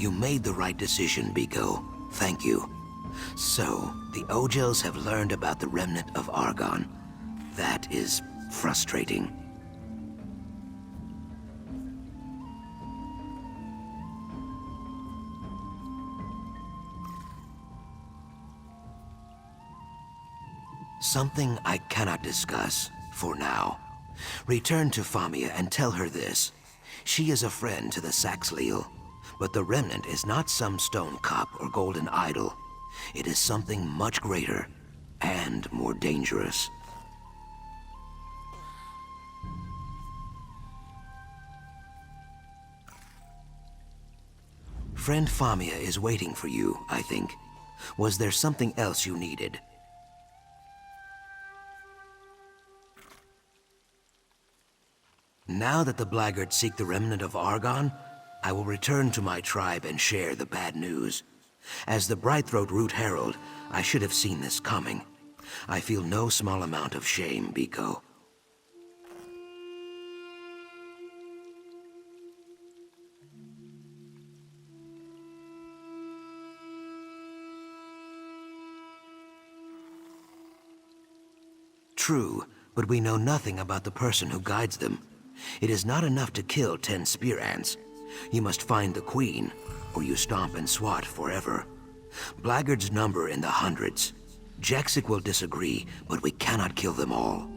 You made the right decision, Biko. Thank you. So, the Ojos have learned about the remnant of Argon. That is frustrating. Something I cannot discuss, for now. Return to Famia and tell her this. She is a friend to the Saxhleel, but the remnant is not some stone cup or golden idol. It is something much greater and more dangerous. Friend Famia is waiting for you, I think. Was there something else you needed? Now that the Blaggarts seek the remnant of Argon, I will return to my tribe and share the bad news. As the Brightthroat Root Herald, I should have seen this coming. I feel no small amount of shame, Biko. True, but we know nothing about the person who guides them. It is not enough to kill 10 spear ants. You must find the queen, or you stomp and swat forever. Blackguards number in the hundreds. Jaxic will disagree, but we cannot kill them all.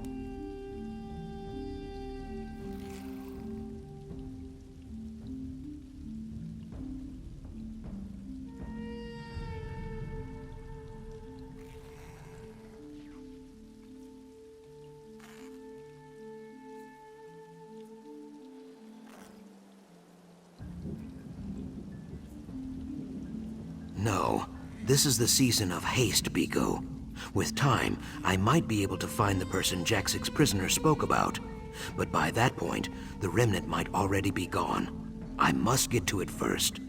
No, this is the season of haste, Biko. With time, I might be able to find the person Jaxic's prisoner spoke about. But by that point, the remnant might already be gone. I must get to it first.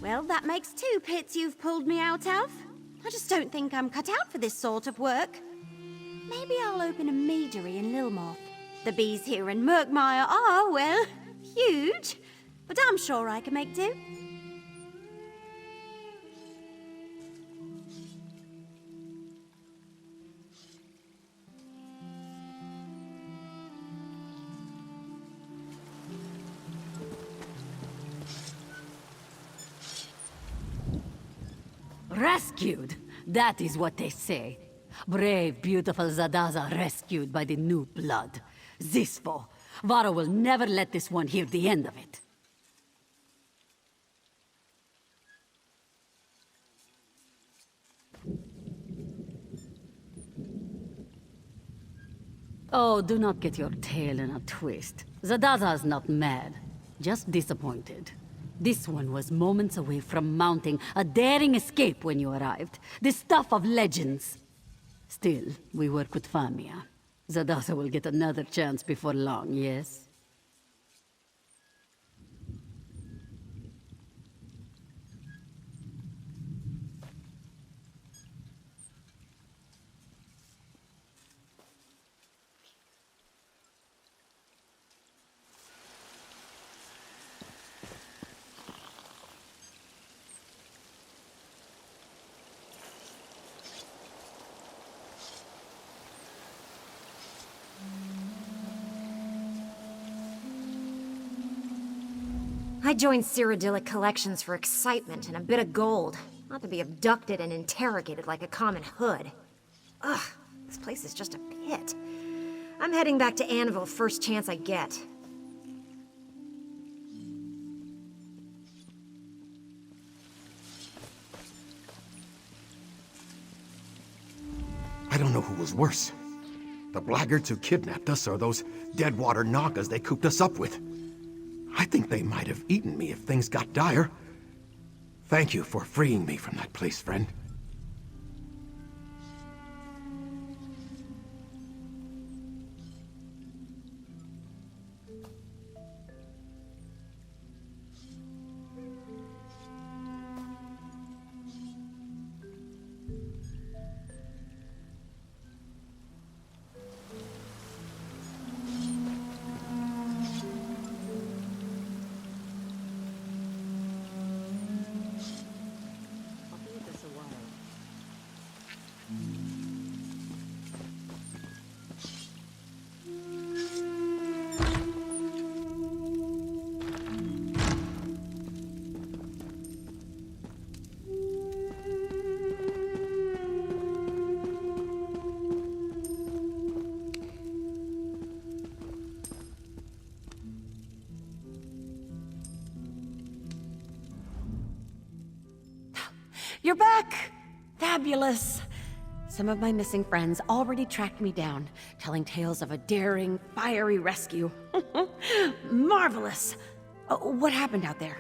Well, that makes 2 pits you've pulled me out of. I just don't think I'm cut out for this sort of work. Maybe I'll open a meadery in Lilmoth. The bees here in Murkmire are, well, huge. But I'm sure I can make do. Rescued! That is what they say. Brave, beautiful Zadaza rescued by the new blood. Zisfo, Varo will never let this one hear the end of it. Oh, do not get your tail in a twist. Zadaza is not mad, just disappointed. This one was moments away from mounting a daring escape when you arrived. The stuff of legends. Still, we work with Famia. Zadaza will get another chance before long, yes? I joined Cyrodiilic Collections for excitement and a bit of gold, not to be abducted and interrogated like a common hood. Ugh, this place is just a pit. I'm heading back to Anvil first chance I get. I don't know who was worse. The blackguards who kidnapped us or those deadwater Nagas they cooped us up with. I think they might have eaten me if things got dire. Thank you for freeing me from that place, friend. You're back! Fabulous! Some of my missing friends already tracked me down, telling tales of a daring, fiery rescue. Marvelous! What happened out there?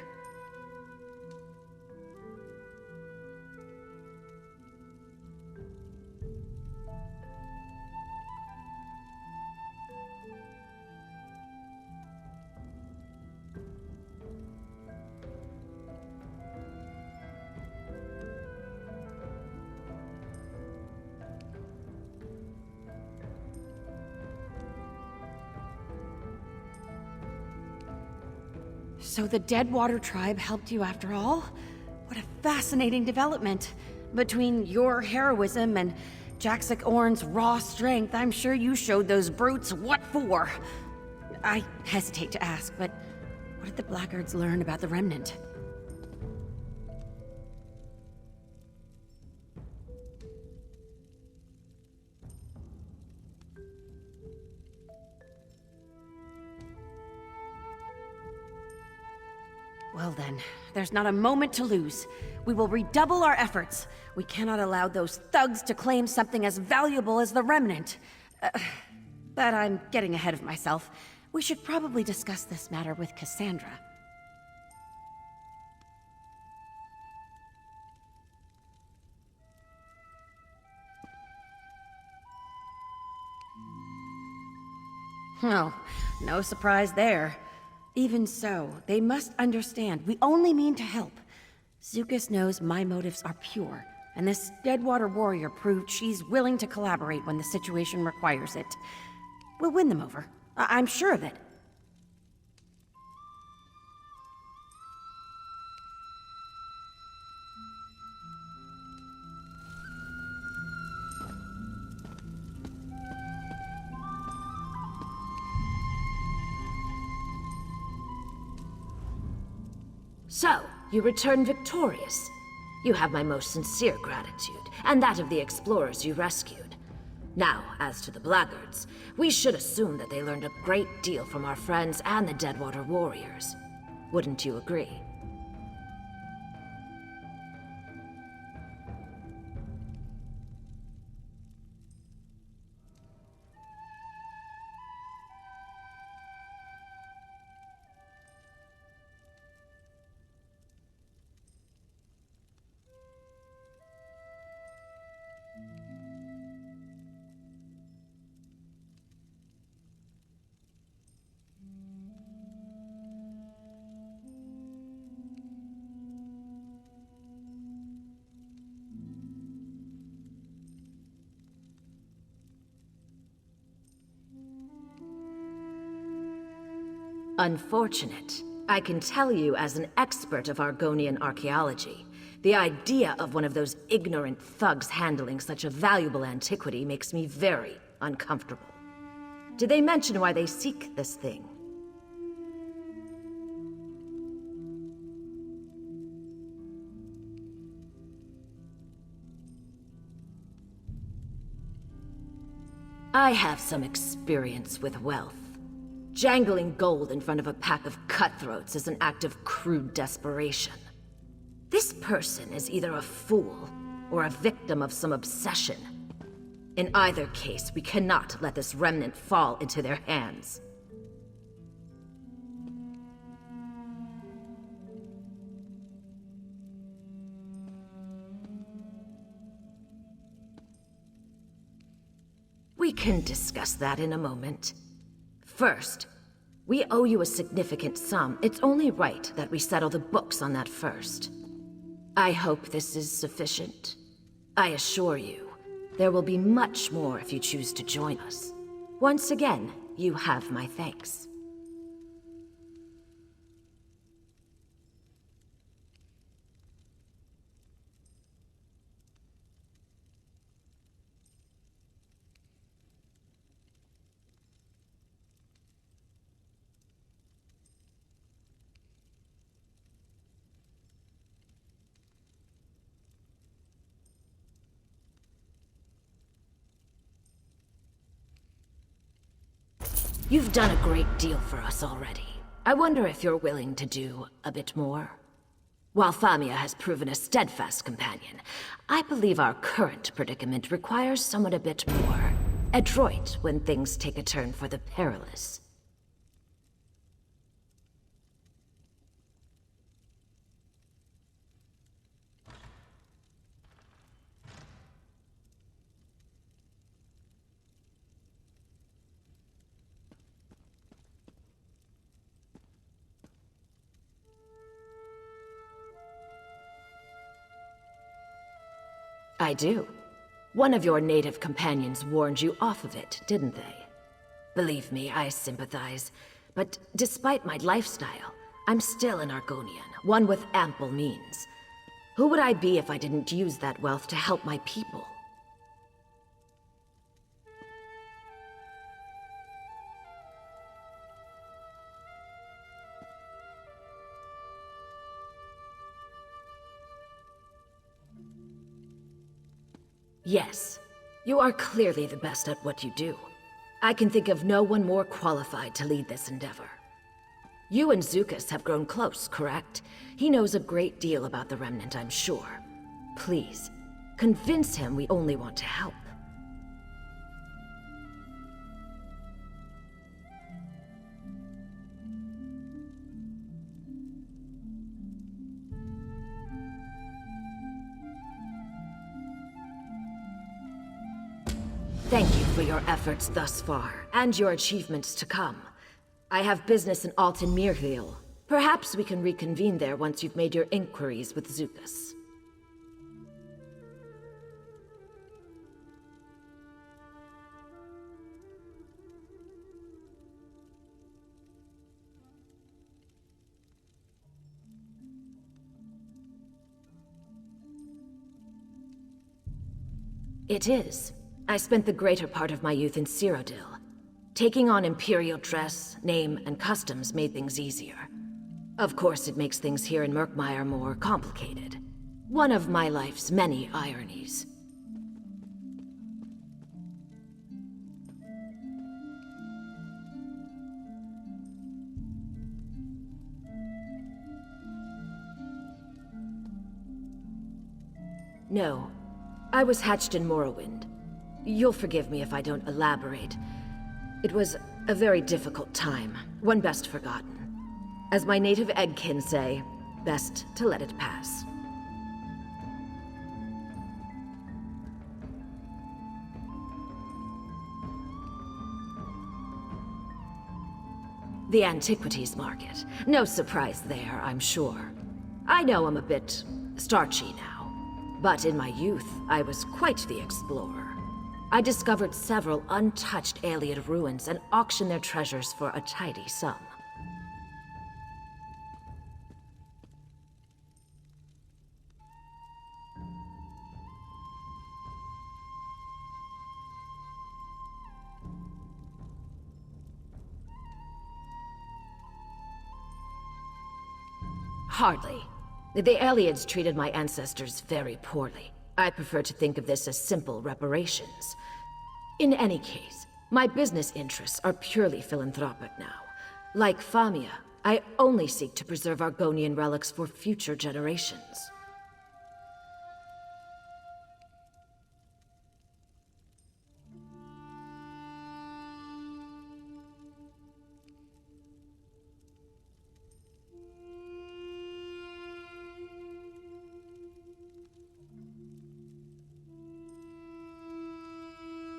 So the Deadwater tribe helped you after all? What a fascinating development. Between your heroism and Jaxic Orn's raw strength, I'm sure you showed those brutes what for. I hesitate to ask, but what did the blackguards learn about the Remnant? Well then, there's not a moment to lose. We will redouble our efforts. We cannot allow those thugs to claim something as valuable as the Remnant. But I'm getting ahead of myself. We should probably discuss this matter with Cassandra. Oh, no surprise there. Even so, they must understand we only mean to help. Zukas knows my motives are pure, and this Deadwater warrior proved she's willing to collaborate when the situation requires it. We'll win them over. I'm sure of it. So, you return victorious. You have my most sincere gratitude, and that of the explorers you rescued. Now, as to the blackguards, we should assume that they learned a great deal from our friends and the Deadwater warriors. Wouldn't you agree? Unfortunate. I can tell you as an expert of Argonian archaeology, the idea of one of those ignorant thugs handling such a valuable antiquity makes me very uncomfortable. Did they mention why they seek this thing? I have some experience with wealth. Jangling gold in front of a pack of cutthroats is an act of crude desperation. This person is either a fool or a victim of some obsession. In either case, we cannot let this remnant fall into their hands. We can discuss that in a moment. First, we owe you a significant sum. It's only right that we settle the books on that first. I hope this is sufficient. I assure you, there will be much more if you choose to join us. Once again, you have my thanks. You've done a great deal for us already. I wonder if you're willing to do a bit more? While Famia has proven a steadfast companion, I believe our current predicament requires someone a bit more adroit when things take a turn for the perilous. I do. One of your native companions warned you off of it, didn't they? Believe me, I sympathize. But despite my lifestyle, I'm still an Argonian, one with ample means. Who would I be if I didn't use that wealth to help my people? Yes, you are clearly the best at what you do. I can think of no one more qualified to lead this endeavor. You and Zukas have grown close, correct? He knows a great deal about the Remnant, I'm sure. Please, convince him we only want to help. Thank you for your efforts thus far, and your achievements to come. I have business in Alton Mirhil. Perhaps we can reconvene there once you've made your inquiries with Zukas. It is. I spent the greater part of my youth in Cyrodiil. Taking on Imperial dress, name, and customs made things easier. Of course, it makes things here in Murkmire more complicated. One of my life's many ironies. No, I was hatched in Morrowind. You'll forgive me if I don't elaborate. It was a very difficult time, one best forgotten. As my native eggkin say, best to let it pass. The antiquities market. No surprise there, I'm sure. I know I'm a bit starchy now, but in my youth, I was quite the explorer. I discovered several untouched Ayleid ruins and auctioned their treasures for a tidy sum. Hardly. The Aliens treated my ancestors very poorly. I prefer to think of this as simple reparations. In any case, my business interests are purely philanthropic now. Like Famia, I only seek to preserve Argonian relics for future generations.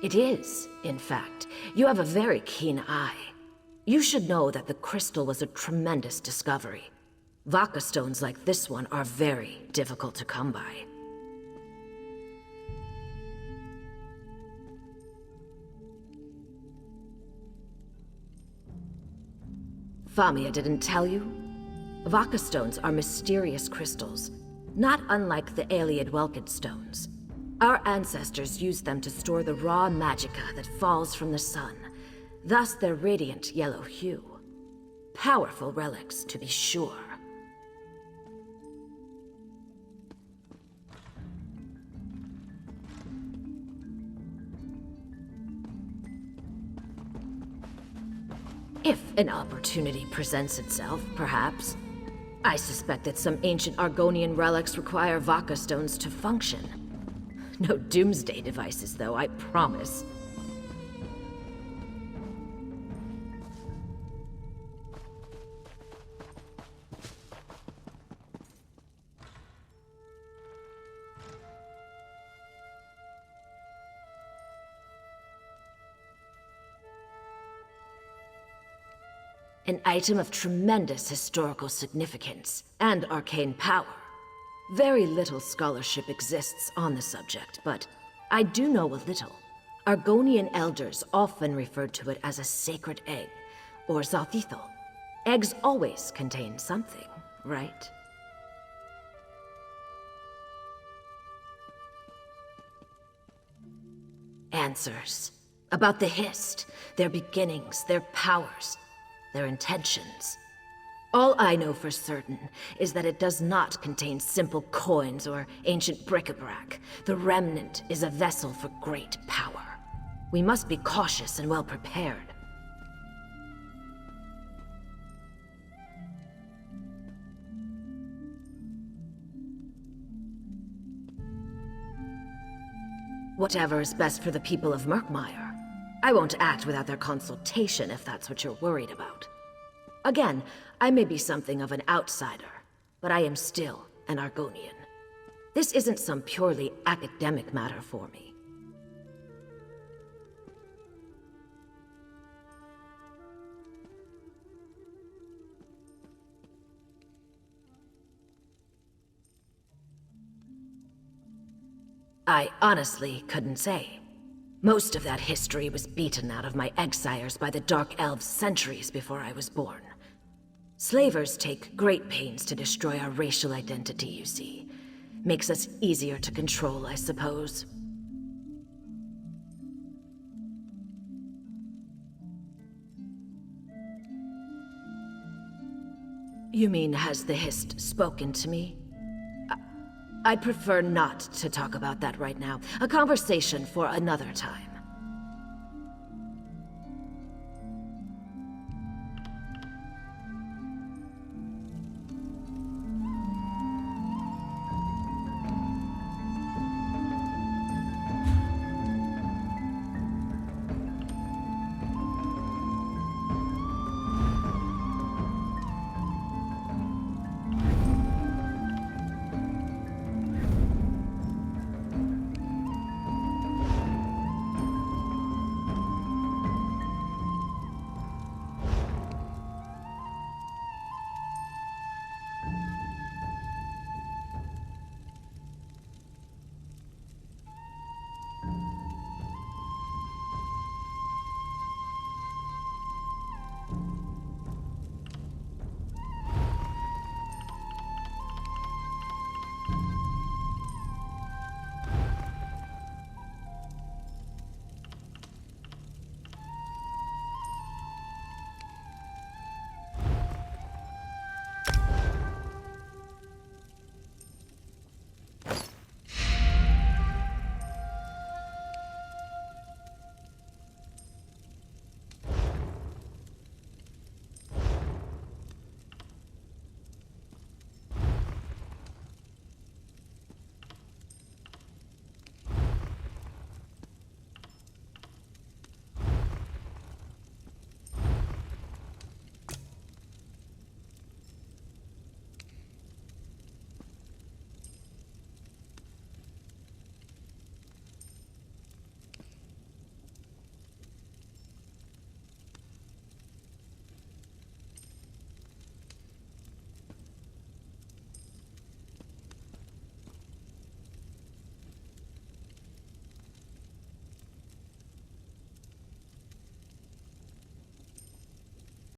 It is, in fact. You have a very keen eye. You should know that the crystal was a tremendous discovery. Vaka stones like this one are very difficult to come by. Famia didn't tell you? Vaka stones are mysterious crystals, not unlike the Ayleid Welkid stones. Our ancestors used them to store the raw magicka that falls from the sun, thus their radiant yellow hue. Powerful relics, to be sure. If an opportunity presents itself, perhaps. I suspect that some ancient Argonian relics require Vaka stones to function. No doomsday devices, though, I promise. An item of tremendous historical significance and arcane power. Very little scholarship exists on the subject, but I do know a little. Argonian elders often referred to it as a sacred egg, or Zalthithal. Eggs always contain something, right? Answers. About the Hist, their beginnings, their powers, their intentions. All I know for certain is that it does not contain simple coins or ancient bric-a-brac. The remnant is a vessel for great power. We must be cautious and well prepared. Whatever is best for the people of Murkmire. I won't act without their consultation if that's what you're worried about. Again, I may be something of an outsider, but I am still an Argonian. This isn't some purely academic matter for me. I honestly couldn't say. Most of that history was beaten out of my exiles by the Dark Elves centuries before I was born. Slavers take great pains to destroy our racial identity, you see. Makes us easier to control, I suppose. You mean, has the Hist spoken to me? I'd prefer not to talk about that right now. A conversation for another time.